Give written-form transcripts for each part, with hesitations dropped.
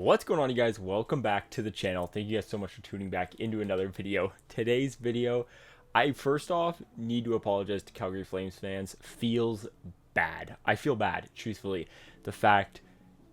What's going on, you guys? Welcome back to the channel. Thank you guys so much for tuning back into another video. Today's video, I first off need to apologize to Calgary Flames fans. Feels bad. I feel bad, truthfully. The fact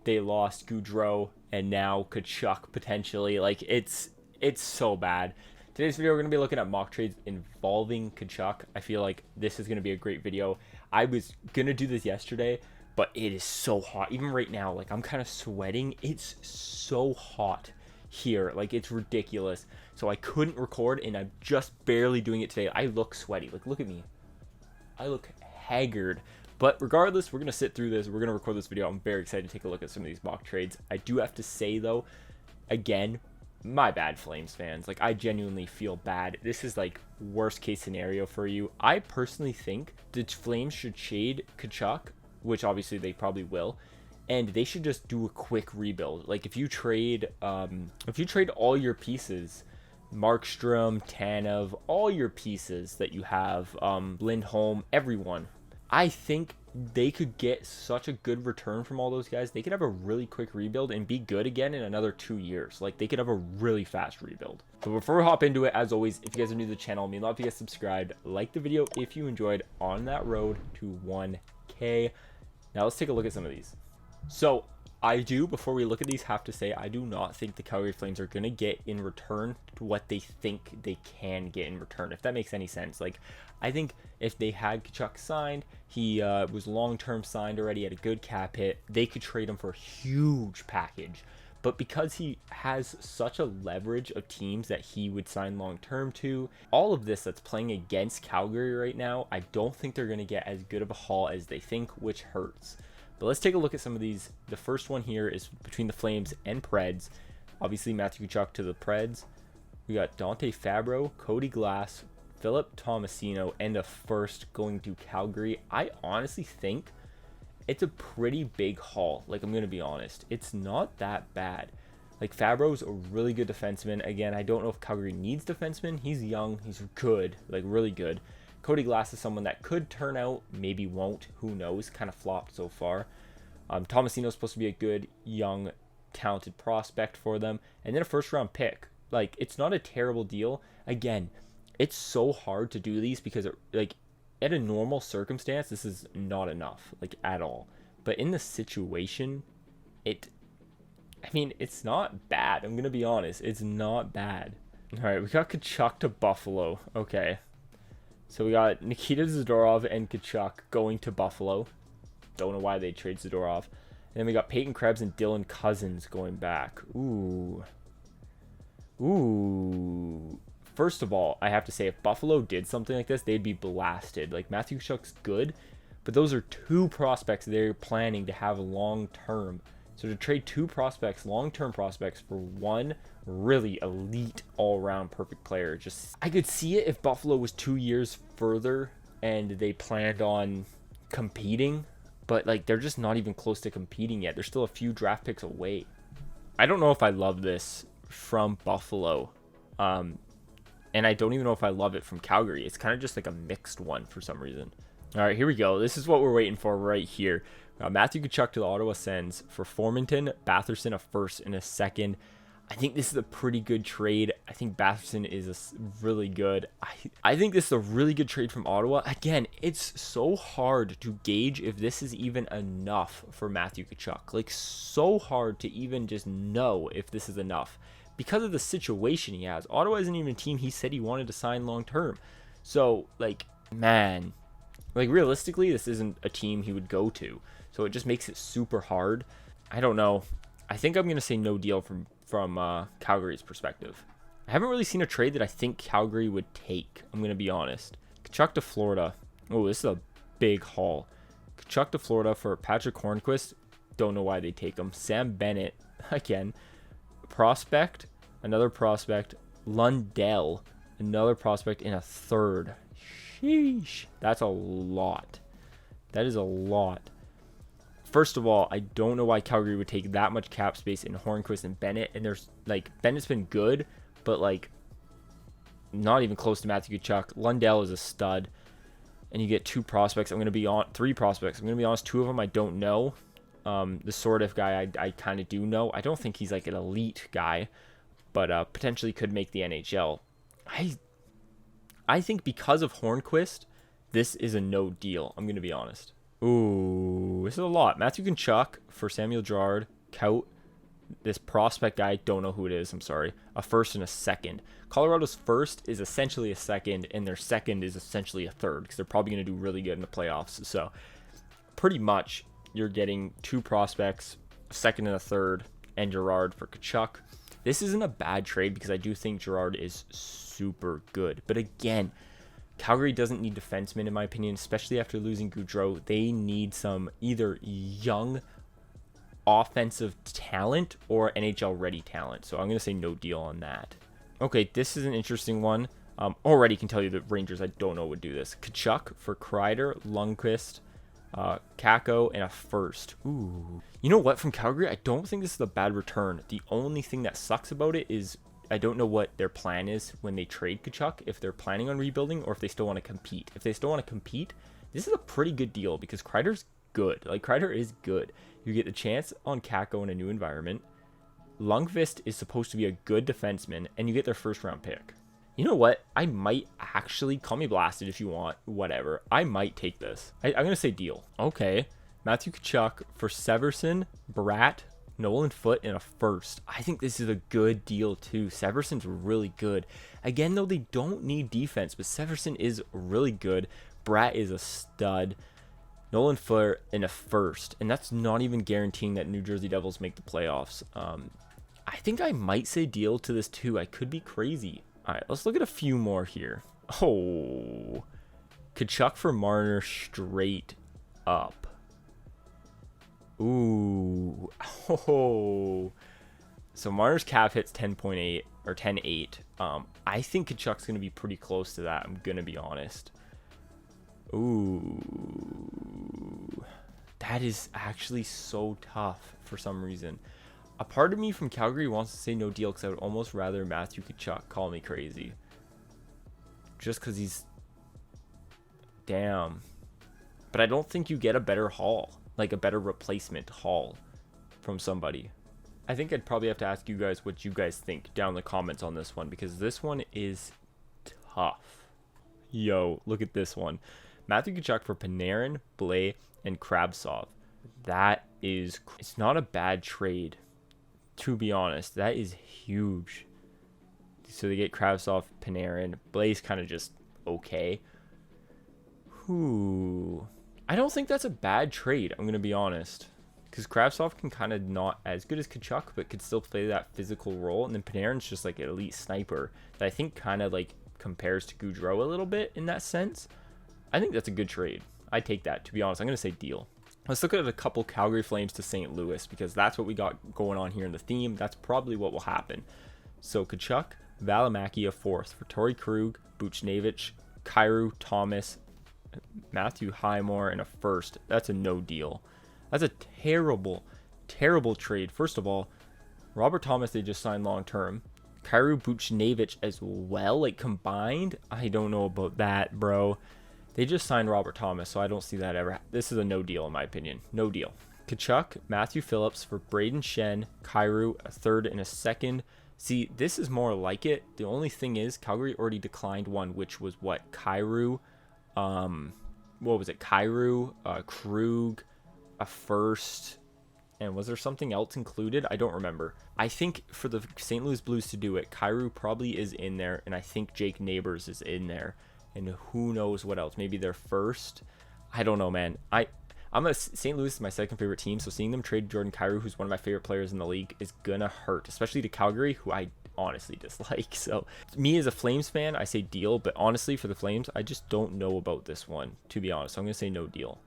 they lost Gaudreau and now Tkachuk potentially, like it's so bad. Today's video, we're going to be looking at mock trades involving Tkachuk. I feel like this is going to be a great video. I was going to do this yesterday, but it is so hot. Even right now, like I'm kind of sweating. It's so hot here. Like it's ridiculous. So I couldn't record and I'm just barely doing it today. I look sweaty. Like look at me. I look haggard. But regardless, we're going to sit through this. We're going to record this video. I'm very excited to take a look at some of these mock trades. I do have to say though, again, my bad, Flames fans. Like I genuinely feel bad. This is like worst case scenario for you. I personally think the Flames should shade Tkachuk, which obviously they probably will, and they should just do a quick rebuild. Like if you trade all your pieces, Markstrom, Tanev, all your pieces that you have, Lindholm, everyone, I think they could get such a good return from all those guys. They could have a really quick rebuild and be good again in another 2 years. Like they could have a really fast rebuild. But before we hop into it, as always, if you guys are new to the channel, I mean, love if you guys subscribed, like the video if you enjoyed, on that road to 1K. Now let's take a look at some of these. So I do, before we look at these, have to say I do not think the Calgary Flames are going to get in return to what they think they can get in return, if that makes any sense. Like I think if they had Tkachuk signed, he was long-term signed already, had a good cap hit, they could trade him for a huge package. But because he has such a leverage of teams that he would sign long-term to, all of this that's playing against Calgary right now, I don't think they're going to get as good of a haul as they think, which hurts. But let's take a look at some of these. The first one here is between the Flames and Preds. Obviously, Matthew Tkachuk to the Preds. We got Dante Fabro, Cody Glass, Philip Tomasino, and a first going to Calgary. I honestly think it's a pretty big haul. Like, I'm going to be honest. It's not that bad. Like, Fabro's a really good defenseman. Again, I don't know if Calgary needs defensemen. He's young. He's good. Like, really good. Cody Glass is someone that could turn out. Maybe won't. Who knows? Kind of flopped so far. Tomasino's supposed to be a good, young, talented prospect for them. And then a first-round pick. Like, it's not a terrible deal. Again, it's so hard to do these because, like, at a normal circumstance, this is not enough, like, at all. But in the situation, I mean, it's not bad. I'm going to be honest. It's not bad. All right, we got Tkachuk to Buffalo. Okay. So we got Nikita Zadorov and Tkachuk going to Buffalo. Don't know why they trade Zadorov. And then we got Peyton Krebs and Dylan Cousins going back. Ooh. First of all, I have to say, if Buffalo did something like this, they'd be blasted. Like, Matthew Tkachuk's good, but those are two prospects they're planning to have long-term. So to trade two prospects, long-term prospects, for one really elite, all-around perfect player, just, I could see it if Buffalo was 2 years further and they planned on competing, but, like, they're just not even close to competing yet. They're still a few draft picks away. I don't know if I love this from Buffalo. And I don't even know if I love it from Calgary. It's kind of just like a mixed one for some reason. All right, here we go. This is what we're waiting for right here. Matthew Tkachuk to the Ottawa Sens for Formanton, Batherson, a first and a second. I think this is a pretty good trade. I think Batherson is really good. I think this is a really good trade from Ottawa. Again, it's so hard to gauge if this is even enough for Matthew Tkachuk. Like, so hard to even just know if this is enough, because of the situation he has. Ottawa isn't even a team he said he wanted to sign long-term. So, like, man, like, realistically, this isn't a team he would go to. So it just makes it super hard. I don't know. I think I'm going to say no deal from Calgary's perspective. I haven't really seen a trade that I think Calgary would take. I'm going to be honest. Tkachuk to Florida. Oh, this is a big haul. Tkachuk to Florida for Patrick Hornquist. Don't know why they take him. Sam Bennett, again. Prospect, another prospect, Lundell, another prospect, in a third. Sheesh. That's a lot. That is a lot. First of all, I don't know why Calgary would take that much cap space in Hornquist and Bennett. And there's, like, Bennett's been good, but, like, not even close to Matthew Tkachuk. Lundell is a stud. And you get two prospects. Three prospects. I'm going to be honest, two of them I don't know. The sort of guy I kind of do know. I don't think he's like an elite guy, but potentially could make the NHL. I think because of Hornquist, this is a no deal. I'm going to be honest. Ooh, this is a lot. Matthew Tkachuk for Samuel Girard. Kaut, this prospect guy, don't know who it is. I'm sorry. A first and a second. Colorado's first is essentially a second, and their second is essentially a third because they're probably going to do really good in the playoffs. So pretty much you're getting 2 prospects, a second and a third, and Girard for Tkachuk. This isn't a bad trade because I do think Girard is super good. But again, Calgary doesn't need defensemen, in my opinion, especially after losing Gaudreau. They need some either young offensive talent or NHL-ready talent. So I'm going to say no deal on that. Okay, this is an interesting one. Already can tell you that Rangers, I don't know, would do this. Tkachuk for Kreider, Lundqvist, Kakko, and a first. Ooh. You know what? From Calgary, I don't think this is a bad return. The only thing that sucks about it is I don't know what their plan is when they trade Tkachuk, if they're planning on rebuilding or if they still want to compete. If they still want to compete, this is a pretty good deal because Kreider's good. Like, Kreider is good. You get the chance on Kakko in a new environment. Lundqvist is supposed to be a good defenseman, and you get their first-round pick. You know what? I might actually, call me blasted if you want, whatever. I might take this. I'm going to say deal. Okay. Matthew Tkachuk for Severson, Bratt, Nolan Foote, and a first. I think this is a good deal too. Severson's really good. Again, though, they don't need defense, but Severson is really good. Bratt is a stud. Nolan Foote and a first. And that's not even guaranteeing that New Jersey Devils make the playoffs. I think I might say deal to this too. I could be crazy. All right, let's look at a few more here. Oh, Tkachuk for Marner straight up. Ooh. Oh. So Marner's cap hits 10.8 or 10.8. I think Tkachuk's going to be pretty close to that. I'm going to be honest. Ooh. That is actually so tough for some reason. A part of me from Calgary wants to say no deal because I would almost rather Matthew Tkachuk. Call me crazy. Just because he's... Damn. But I don't think you get a better haul. Like a better replacement haul from somebody. I think I'd probably have to ask you guys what you guys think down in the comments on this one, because this one is tough. Yo, look at this one. Matthew Tkachuk for Panarin, Blais, and Kravtsov. That is... It's not a bad trade. To be honest, that is huge. So they get Kravtsov, Panarin. Blais kind of just okay. Whew. I don't think that's a bad trade, I'm going to be honest. Because Kravtsov can kind of not as good as Tkachuk, but could still play that physical role. And then Panarin's just like an elite sniper that I think kind of like compares to Gaudreau a little bit in that sense. I think that's a good trade. I take that, to be honest. I'm going to say deal. Let's look at a couple Calgary Flames to St. Louis, because that's what we got going on here in the theme. That's probably what will happen. So Tkachuk, Valimaki, a fourth for Torrey Krug, Buchnevich, Kyrou, Thomas, Matthew Highmore, and a first. That's a no deal. That's a terrible, terrible trade. First of all, Robert Thomas, they just signed long term. Kyrou, Buchnevich as well, like combined. I don't know about that, bro. They just signed Robert Thomas, so I don't see that ever. This is a no deal, in my opinion. No deal. Tkachuk, Matthew Phillips for Braden Shen, Kyrou, a third and a second. See, this is more like it. The only thing is, Calgary already declined one, which was what? Kyrou, what was it? Kyrou, Krug, a first, and was there something else included? I don't remember. I think for the St. Louis Blues to do it, Kyrou probably is in there, and I think Jake Neighbors is in there. And who knows what else? Maybe they're first. I don't know, man. St. Louis is my second favorite team, so seeing them trade Jordan Kyrou, who's one of my favorite players in the league, is gonna hurt, especially to Calgary, who I honestly dislike. So me as a Flames fan, I say deal, but honestly for the Flames, I just don't know about this one, to be honest. So I'm gonna say no deal.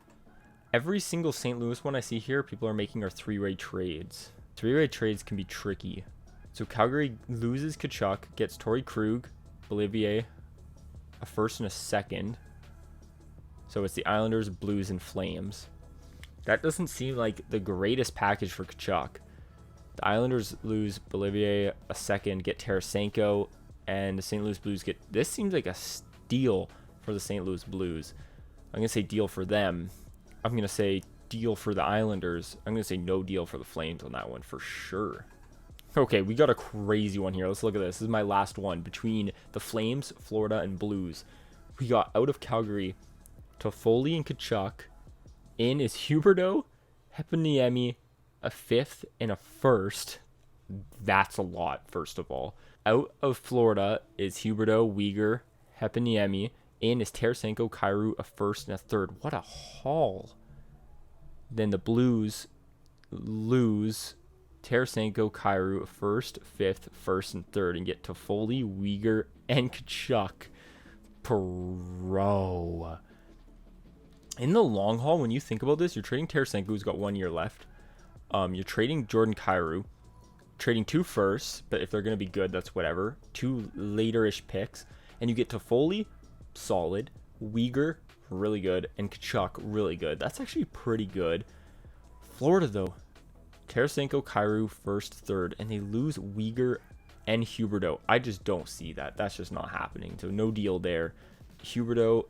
Every single St. Louis one I see here, people are making are three-way trades. Three-way trades can be tricky. So Calgary loses Tkachuk, gets Torrey Krug, Bolivier, a first and a second. So it's the Islanders, Blues, and Flames. That doesn't seem like the greatest package for Tkachuk. The Islanders lose Bolivier, a second, get Tarasenko, and the St. Louis Blues get... This seems like a steal for the St. Louis Blues. I'm going to say deal for them. I'm going to say deal for the Islanders. I'm going to say no deal for the Flames on that one for sure. Okay, we got a crazy one here. Let's look at this. This is my last one between the Flames, Florida, and Blues. We got out of Calgary, Toffoli and Tkachuk. In is Huberdeau, Heponiemi, a 5th, and a 1st. That's a lot, first of all. Out of Florida is Huberdeau, Weegar, Heponiemi. In is Tarasenko, Kyrou, a 1st, and a 3rd. What a haul. Then the Blues lose Tarasenko, Kyrou, a 1st, 5th, 1st, and 3rd, and get Toffoli, Weegar, and Tkachuk. Bro. In the long haul, when you think about this, you're trading Tarasenko, who's got 1 year left. You're trading Jordan Kyrou, trading 2 firsts, but if they're going to be good, that's whatever. 2 later-ish picks, and you get Toffoli, solid, Weegar, really good, and Tkachuk, really good. That's actually pretty good. Florida, though, Tarasenko, Kyrou, 1st, 3rd, and they lose Weegar and Huberdeau. I just don't see that. That's just not happening. So no deal there. Huberdeau,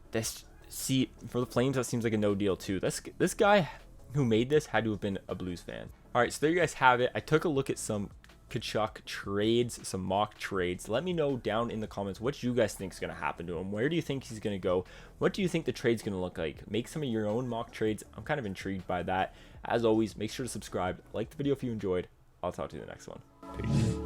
see, for the Flames, that seems like a no deal too. This guy who made this had to have been a Blues fan. All right, so there you guys have it. I took a look at some Tkachuk trades, some mock trades. Let me know down in the comments what you guys think is going to happen to him. Where do you think he's going to go? What do you think the trade's going to look like? Make some of your own mock trades. I'm kind of intrigued by that. As always, make sure to subscribe. Like the video if you enjoyed. I'll talk to you in the next one. Peace.